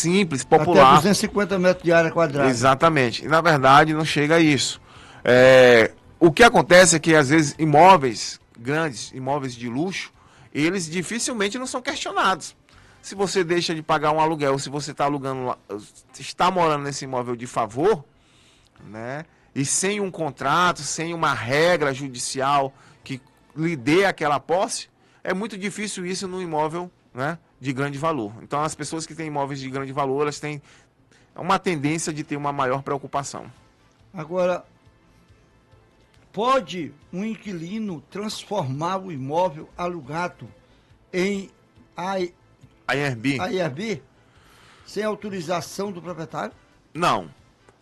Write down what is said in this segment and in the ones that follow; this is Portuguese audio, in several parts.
simples, Até popular. 250 metros de área quadrada. Exatamente. E na verdade não chega a isso. O que acontece é que às vezes imóveis grandes, imóveis de luxo, eles dificilmente não são questionados. Se você deixa de pagar um aluguel, se você está alugando, está morando nesse imóvel de favor, né? E sem um contrato, sem uma regra judicial que lhe dê aquela posse, é muito difícil isso no imóvel, né, de grande valor. Então as pessoas que têm imóveis de grande valor, elas têm uma tendência de ter uma maior preocupação. Agora, pode um inquilino transformar o imóvel alugado em AIRB sem autorização do proprietário? Não,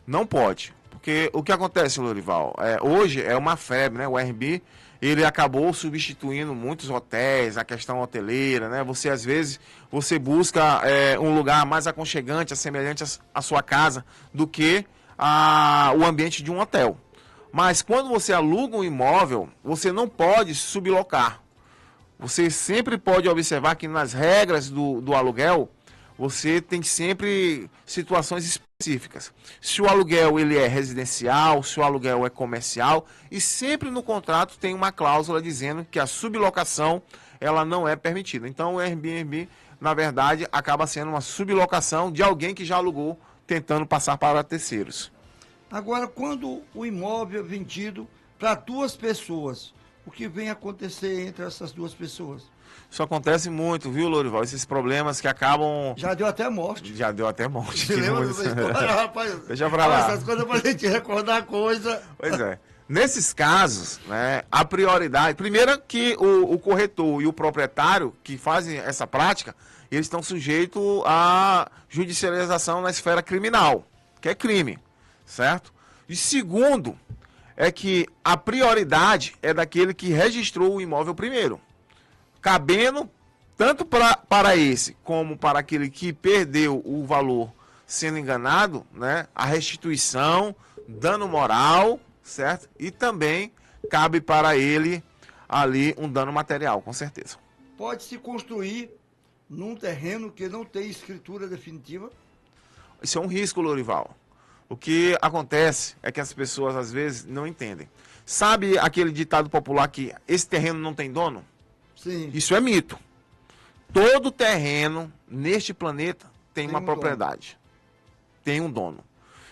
não pode. Porque o que acontece, Lorival, hoje é uma febre, né? O Airbnb, ele acabou substituindo muitos hotéis, a questão hoteleira, né? Você, às vezes, você busca um lugar mais aconchegante, semelhante à sua casa, do que o ambiente de um hotel. Mas quando você aluga um imóvel, você não pode sublocar. Você sempre pode observar que nas regras do aluguel, você tem sempre situações específicas. Se o aluguel ele é residencial, se o aluguel é comercial, e sempre no contrato tem uma cláusula dizendo que a sublocação ela não é permitida. Então o Airbnb, na verdade, acaba sendo uma sublocação de alguém que já alugou, tentando passar para terceiros. Agora, quando o imóvel é vendido para duas pessoas, o que vem acontecer entre essas duas pessoas? Isso acontece muito, viu, Lorival? Esses problemas que acabam... Já deu até morte. Já deu até morte. Você lembra dessa história, rapaz? Deixa pra lá. Essas coisas pra gente recordar coisa. Pois é. Nesses casos, né, a prioridade... Primeiro que o corretor e o proprietário que fazem essa prática, eles estão sujeitos à judicialização na esfera criminal, que é crime, certo? E segundo, é que a prioridade é daquele que registrou o imóvel primeiro, cabendo tanto para esse como para aquele que perdeu o valor sendo enganado, né, a restituição, dano moral, certo? E também cabe para ele ali um dano material, com certeza. Pode-se construir num terreno que não tem escritura definitiva? Isso é um risco, Lorival. O que acontece é que as pessoas às vezes não entendem. Sabe aquele ditado popular que esse terreno não tem dono? Sim. Isso é mito. Todo terreno neste planeta tem uma propriedade. Tem um dono.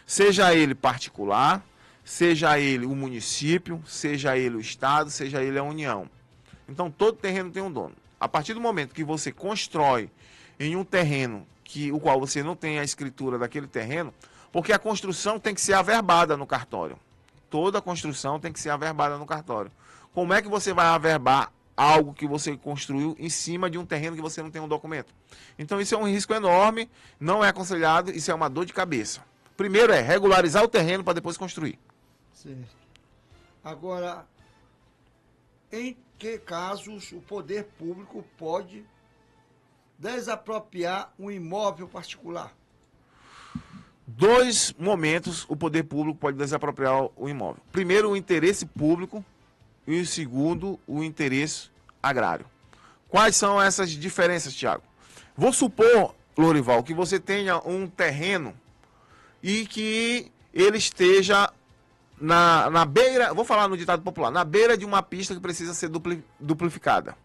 Seja ele particular, seja ele o município, seja ele o estado, seja ele a União. Então todo terreno tem um dono. A partir do momento que você constrói em um terreno o qual você não tem a escritura daquele terreno, porque a construção tem que ser averbada no cartório. Toda construção tem que ser averbada no cartório. Como é que você vai averbar algo que você construiu em cima de um terreno que você não tem um documento? Então isso é um risco enorme, não é aconselhado, isso é uma dor de cabeça. Primeiro é regularizar o terreno para depois construir. Certo. Agora, em que casos o poder público pode desapropriar um imóvel particular? Dois momentos o poder público pode desapropriar o imóvel. Primeiro, o interesse público e o segundo, o interesse agrário. Quais são essas diferenças, Tiago? Vou supor, Lorival, que você tenha um terreno e que ele esteja na beira, vou falar no ditado popular, na beira de uma pista que precisa ser duplificada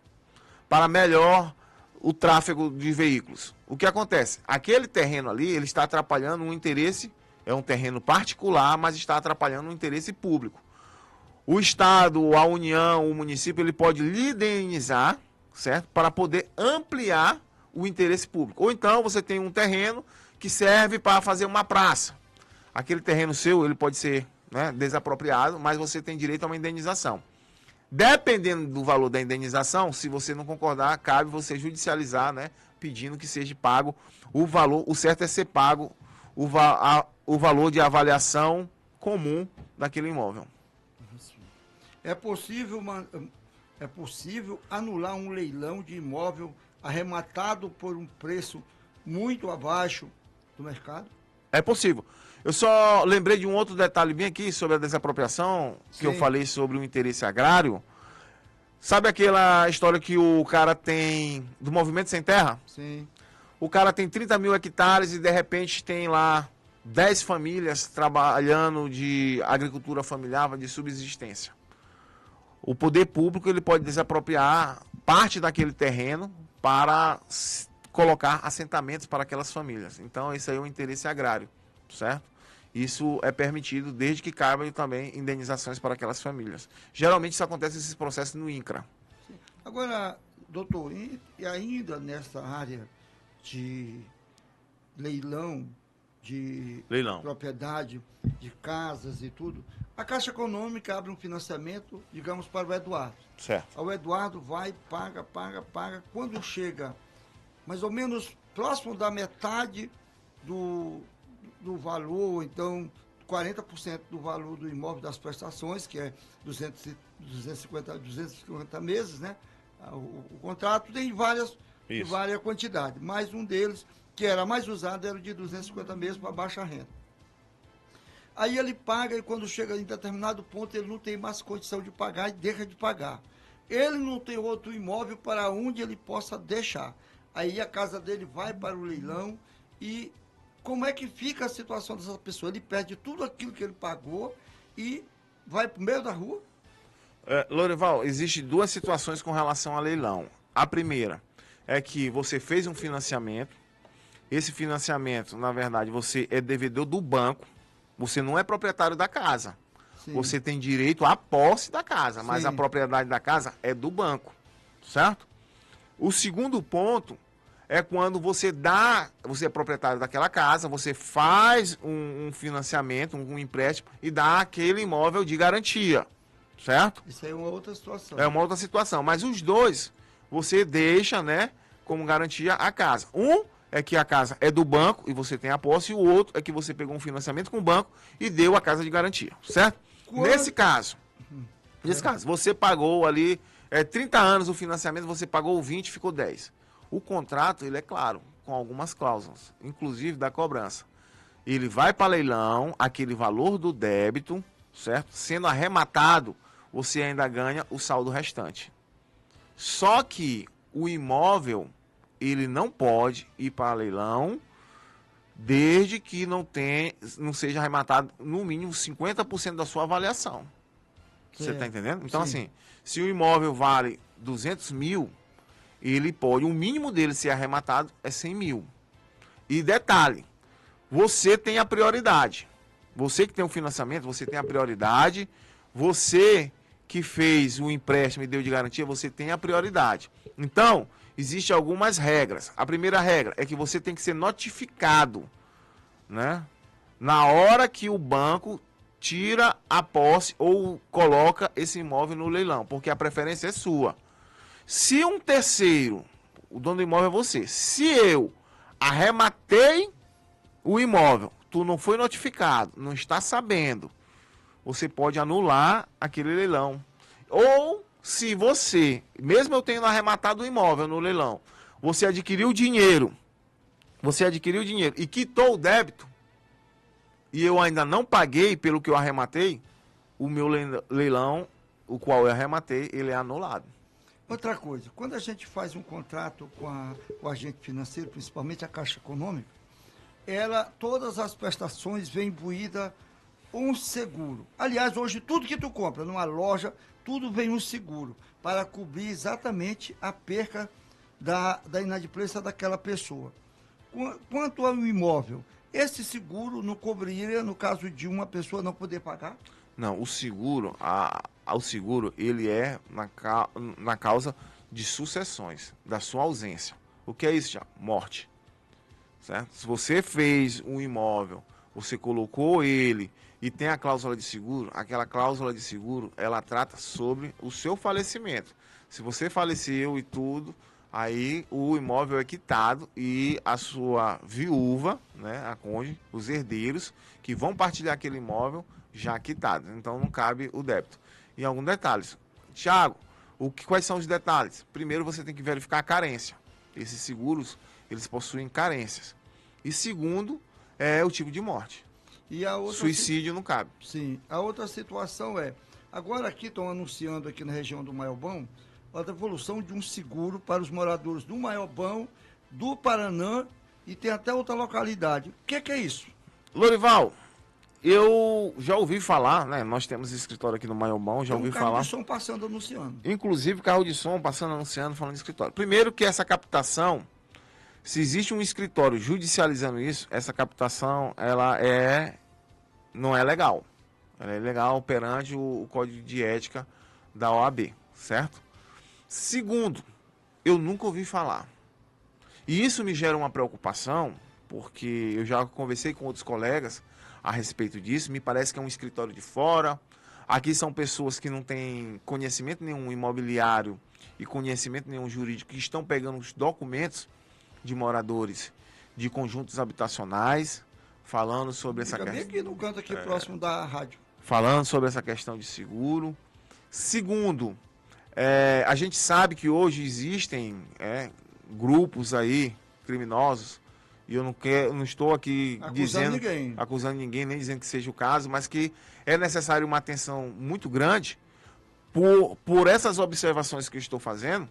para melhor o tráfego de veículos. O que acontece? Aquele terreno ali, ele está atrapalhando um interesse, é um terreno particular, mas está atrapalhando um interesse público. O Estado, a União, o município, ele pode lhe indenizar, certo? Para poder ampliar o interesse público. Ou então você tem um terreno que serve para fazer uma praça. Aquele terreno seu, ele pode ser, né, desapropriado, mas você tem direito a uma indenização. Dependendo do valor da indenização, se você não concordar, cabe você judicializar, né, pedindo que seja pago o valor. O certo é ser pago o valor de avaliação comum daquele imóvel. É possível anular um leilão de imóvel arrematado por um preço muito abaixo do mercado? É possível. Eu só lembrei de um outro detalhe bem aqui sobre a desapropriação, que eu falei sobre o interesse agrário. Sabe aquela história que o cara tem do Movimento Sem Terra? Sim. O cara tem 30 mil hectares e de repente tem lá 10 famílias trabalhando de agricultura familiar, de subsistência. O poder público ele pode desapropriar parte daquele terreno para colocar assentamentos para aquelas famílias. Então, esse aí é o interesse agrário, certo? Isso é permitido desde que caibam também indenizações para aquelas famílias. Geralmente isso acontece nesses processos no INCRA. Agora, doutor, e ainda nessa área de leilão, de propriedade, de casas e tudo, a Caixa Econômica abre um financiamento, digamos, para o Eduardo. Certo. O Eduardo vai, paga. Quando chega mais ou menos próximo da metade do valor, então 40% do valor do imóvel das prestações, que é 250 meses, né? O contrato tem várias quantidades, mas um deles, que era mais usado, era o de 250 meses para baixa renda. Aí ele paga e quando chega em determinado ponto ele não tem mais condição de pagar e deixa de pagar. Ele não tem outro imóvel para onde ele possa deixar. Aí a casa dele vai para o leilão e como é que fica a situação dessa pessoa? Ele perde tudo aquilo que ele pagou e vai para o meio da rua? Lorival, existem duas situações com relação a leilão. A primeira é que você fez um financiamento. Esse financiamento, na verdade, você é devedor do banco. Você não é proprietário da casa. Sim. Você tem direito à posse da casa, mas a propriedade da casa é do banco, certo? O segundo ponto é quando você é proprietário daquela casa, você faz um financiamento, um empréstimo e dá aquele imóvel de garantia, certo? Isso aí é uma outra situação. É uma outra situação, mas os dois você deixa, né, como garantia a casa. Um é que a casa é do banco e você tem a posse, e o outro é que você pegou um financiamento com o banco e deu a casa de garantia, certo? Nesse caso, você pagou ali 30 anos o financiamento, você pagou 20, ficou 10. O contrato, ele é claro, com algumas cláusulas, inclusive da cobrança. Ele vai para leilão, aquele valor do débito, certo? Sendo arrematado, você ainda ganha o saldo restante. Só que o imóvel, ele não pode ir para leilão desde que não seja arrematado no mínimo 50% da sua avaliação. Você está entendendo? Então, assim, se o imóvel vale 200 mil, ele pode, o mínimo dele ser arrematado é 100 mil. E detalhe, você tem a prioridade. Você que tem o financiamento, você tem a prioridade. Você que fez o empréstimo e deu de garantia, você tem a prioridade. Então, existem algumas regras. A primeira regra é que você tem que ser notificado, né, na hora que o banco tira a posse ou coloca esse imóvel no leilão, porque a preferência é sua. Se um terceiro, o dono do imóvel é você, se eu arrematei o imóvel, tu não foi notificado, não está sabendo, você pode anular aquele leilão. Ou se você, mesmo eu tendo arrematado o imóvel no leilão, você adquiriu dinheiro e quitou o débito, e eu ainda não paguei pelo que eu arrematei, o meu leilão, o qual eu arrematei, ele é anulado. Outra coisa, quando a gente faz um contrato com o agente financeiro, principalmente a Caixa Econômica, todas as prestações vêm imbuída um seguro. Aliás, hoje tudo que tu compra numa loja, tudo vem um seguro para cobrir exatamente a perca da inadimplência daquela pessoa. Quanto ao imóvel, esse seguro não cobriria no caso de uma pessoa não poder pagar? Não, o seguro, o seguro, ele é na causa de sucessões, da sua ausência. O que é isso, já? Morte. Certo? Se você fez um imóvel, você colocou ele e tem a cláusula de seguro, aquela cláusula de seguro, ela trata sobre o seu falecimento. Se você faleceu e tudo, aí o imóvel é quitado e a sua viúva, né, a cônjuge, os herdeiros, que vão partilhar aquele imóvel, já quitado. Então não cabe o débito. E alguns detalhes. Tiago, quais são os detalhes? Primeiro você tem que verificar a carência. Esses seguros, eles possuem carências. E segundo, é o tipo de morte. E a outra suicídio não cabe. Sim. A outra situação agora aqui estão anunciando aqui na região do Maiobão a devolução de um seguro para os moradores do Maiobão do Paraná e tem até outra localidade. O que é isso? Lorival, eu já ouvi falar, né? Nós temos escritório aqui no Maiobão, já ouvi falar. Carro de som passando anunciando. Inclusive carro de som passando anunciando, falando de escritório. Primeiro que essa captação, se existe um escritório judicializando isso, essa captação, não é legal. Ela é ilegal perante o Código de Ética da OAB, certo? Segundo, eu nunca ouvi falar. E isso me gera uma preocupação, porque eu já conversei com outros colegas a respeito disso. Me parece que é um escritório de fora. Aqui são pessoas que não têm conhecimento nenhum imobiliário e conhecimento nenhum jurídico, que estão pegando os documentos de moradores de conjuntos habitacionais, falando sobre essa questão. Aqui no canto aqui próximo da rádio. Falando sobre essa questão de seguro. Segundo, a gente sabe que hoje existem grupos aí criminosos, e eu não estou aqui acusando ninguém, nem dizendo que seja o caso, mas que é necessário uma atenção muito grande por essas observações que eu estou fazendo,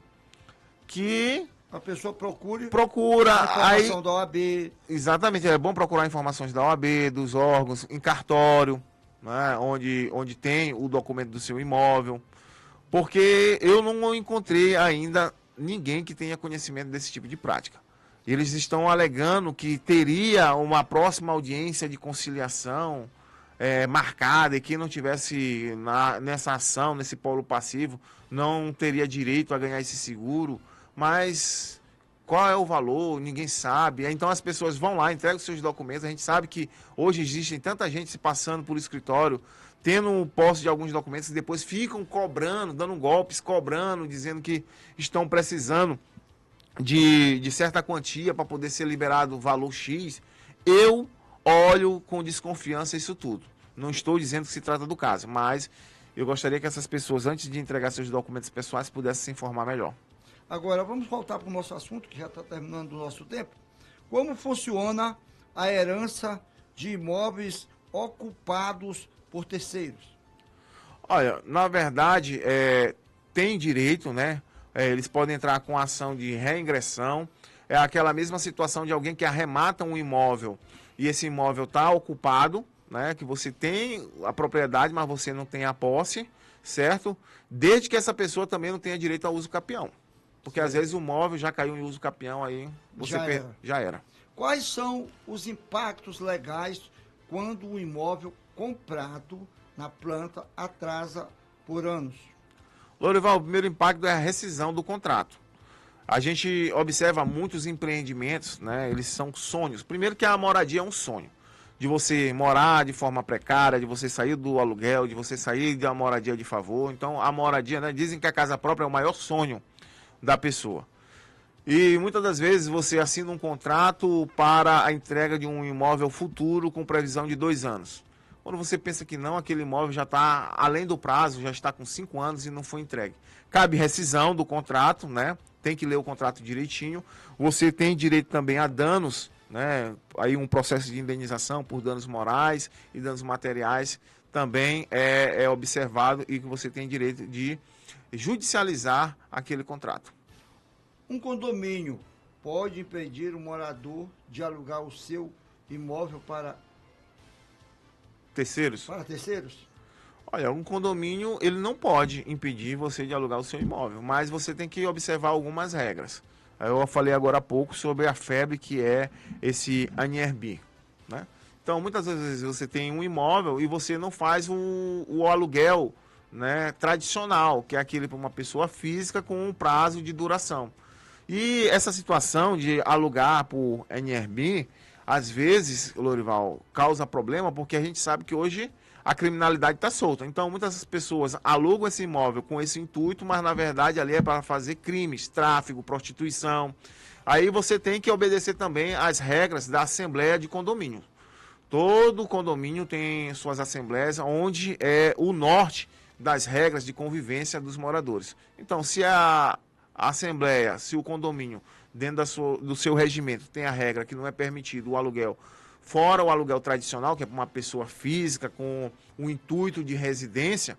que a pessoa procura a informação da OAB. Exatamente, é bom procurar informações da OAB, dos órgãos, em cartório, né, onde tem o documento do seu imóvel, porque eu não encontrei ainda ninguém que tenha conhecimento desse tipo de prática. Eles estão alegando que teria uma próxima audiência de conciliação marcada, e quem não tivesse nessa ação, nesse polo passivo, não teria direito a ganhar esse seguro, mas qual é o valor? Ninguém sabe. Então as pessoas vão lá, entregam os seus documentos. A gente sabe que hoje existem tanta gente se passando por escritório, tendo posse de alguns documentos, e depois ficam cobrando, dando golpes, cobrando, dizendo que estão precisando de certa quantia para poder ser liberado o valor X. Eu olho com desconfiança isso tudo. Não estou dizendo que se trata do caso, mas eu gostaria que essas pessoas, antes de entregar seus documentos pessoais, pudessem se informar melhor. Agora, vamos voltar para o nosso assunto, que já está terminando o nosso tempo. Como funciona a herança de imóveis ocupados por terceiros? Olha, na verdade, tem direito, né? Eles podem entrar com ação de reingressão. É aquela mesma situação de alguém que arremata um imóvel e esse imóvel está ocupado, né? Que você tem a propriedade, mas você não tem a posse, certo? Desde que essa pessoa também não tenha direito ao uso capião. Porque às vezes o imóvel já caiu em uso capião, aí já era. Quais são os impactos legais quando o imóvel comprado na planta atrasa por anos? Lorival, o primeiro impacto é a rescisão do contrato. A gente observa muitos empreendimentos, né? Eles são sonhos. Primeiro que a moradia é um sonho. De você morar de forma precária, de você sair do aluguel, de você sair da moradia de favor. Então, a moradia, né? Dizem que a casa própria é o maior sonho da pessoa. E muitas das vezes você assina um contrato para a entrega de um imóvel futuro com previsão de 2 anos. Quando você pensa que não, aquele imóvel já está além do prazo, já está com 5 anos e não foi entregue. Cabe rescisão do contrato, né? Tem que ler o contrato direitinho. Você tem direito também a danos, né? Aí um processo de indenização por danos morais e danos materiais também é observado, e que você tem direito de judicializar aquele contrato. Um condomínio pode impedir o morador de alugar o seu imóvel para terceiros? Para terceiros? Olha, um condomínio, ele não pode impedir você de alugar o seu imóvel, mas você tem que observar algumas regras. Eu falei agora há pouco sobre a febre que é esse ANIRB, né? Então, muitas vezes você tem um imóvel e você não faz o aluguel, né, tradicional, que é aquele para uma pessoa física com um prazo de duração. E essa situação de alugar por ANIRB, às vezes, Lorival, causa problema, porque a gente sabe que hoje a criminalidade está solta. Então, muitas pessoas alugam esse imóvel com esse intuito, mas na verdade ali é para fazer crimes, tráfico, prostituição. Aí você tem que obedecer também às regras da Assembleia de Condomínio. Todo condomínio tem suas assembleias, onde é o norte das regras de convivência dos moradores. Então, se a Assembleia, se o condomínio, dentro do seu regimento, tem a regra que não é permitido o aluguel, fora o aluguel tradicional, que é para uma pessoa física com o intuito de residência,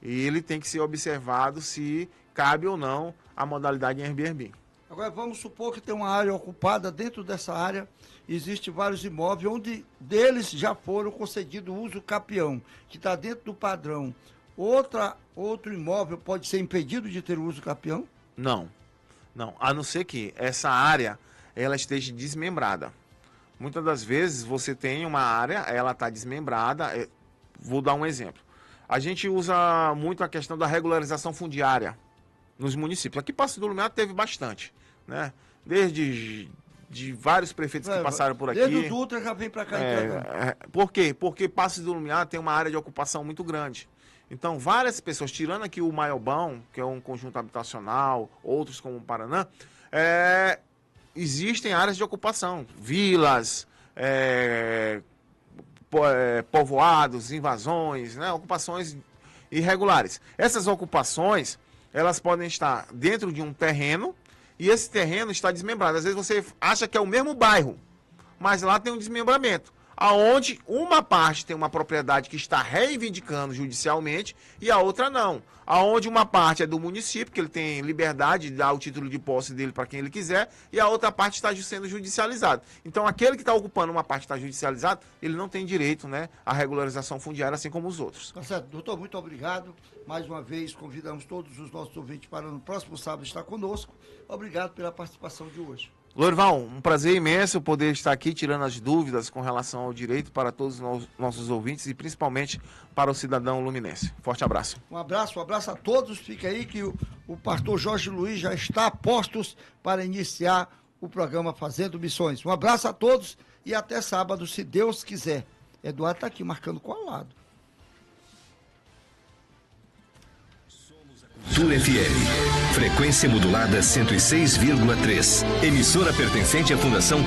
ele tem que ser observado se cabe ou não a modalidade em Airbnb. Agora, vamos supor que tem uma área ocupada, dentro dessa área existem vários imóveis, onde deles já foram concedido uso capião, que está dentro do padrão. Outro imóvel pode ser impedido de ter uso capião? Não, a não ser que essa área ela esteja desmembrada. Muitas das vezes você tem uma área, ela está desmembrada. Vou dar um exemplo. A gente usa muito a questão da regularização fundiária nos municípios. Aqui Passo do Lumiar teve bastante, né? Desde de vários prefeitos que passaram por aqui. Desde o Dutra já vem para cá. Por quê? Porque Passo do Lumiar tem uma área de ocupação muito grande. Então, várias pessoas, tirando aqui o Maiobão, que é um conjunto habitacional, outros como o Paraná, existem áreas de ocupação, vilas, povoados, invasões, né? Ocupações irregulares. Essas ocupações, elas podem estar dentro de um terreno e esse terreno está desmembrado. Às vezes você acha que é o mesmo bairro, mas lá tem um desmembramento, aonde uma parte tem uma propriedade que está reivindicando judicialmente e a outra não. Aonde uma parte é do município, que ele tem liberdade de dar o título de posse dele para quem ele quiser, e a outra parte está sendo judicializada. Então, aquele que está ocupando uma parte que está judicializada, ele não tem direito, né, à regularização fundiária, assim como os outros. Tá certo. Doutor, muito obrigado. Mais uma vez, convidamos todos os nossos ouvintes para no próximo sábado estar conosco. Obrigado pela participação de hoje. Lourival, um prazer imenso poder estar aqui tirando as dúvidas com relação ao direito para todos os nossos ouvintes e principalmente para o cidadão luminense. Forte abraço. Um abraço a todos. Fica aí que o pastor Jorge Luiz já está a postos para iniciar o programa Fazendo Missões. Um abraço a todos e até sábado, se Deus quiser. Eduardo está aqui marcando colado. Cultura FM, frequência modulada 106,3. Emissora pertencente à Fundação